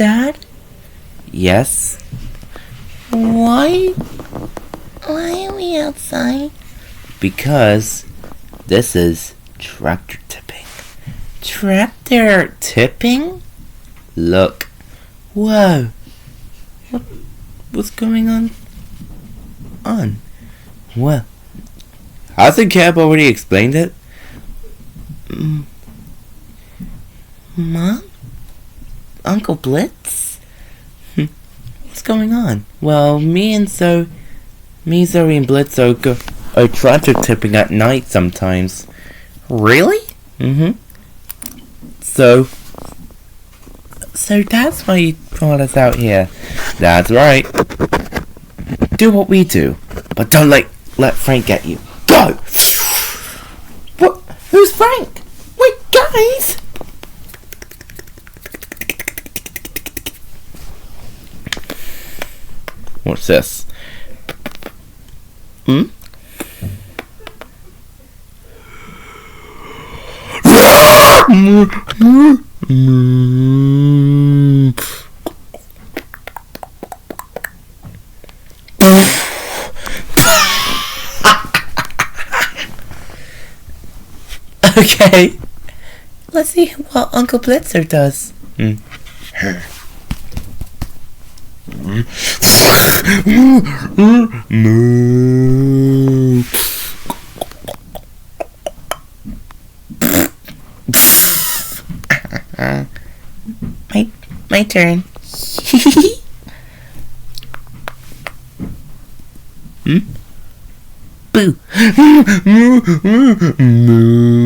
Dad? Yes? Why are we outside? Because this is tractor tipping. Tractor tipping? Look. Whoa. What's going on? Well, hasn't Cap already explained it? Mom? Uncle Blitz? What's going on? Well, me, Zoe, and Blitz are tractor tipping at night sometimes. Really? So that's why you brought us out here. that's right. Do what we do, but don't let Frank get you. Go! What? Who's Frank? Wait, guys! What's this? Okay. Let's see what Uncle Blitzer does. Moo. My turn. Boo. Move.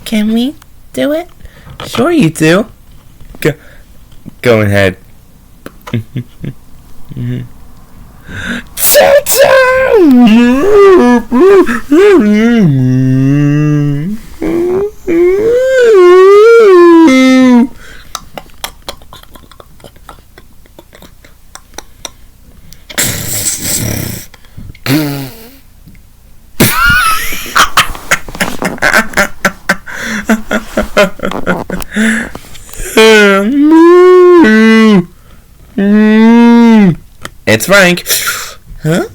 Can we do it? Sure you do. Go ahead. It's Frank. Huh?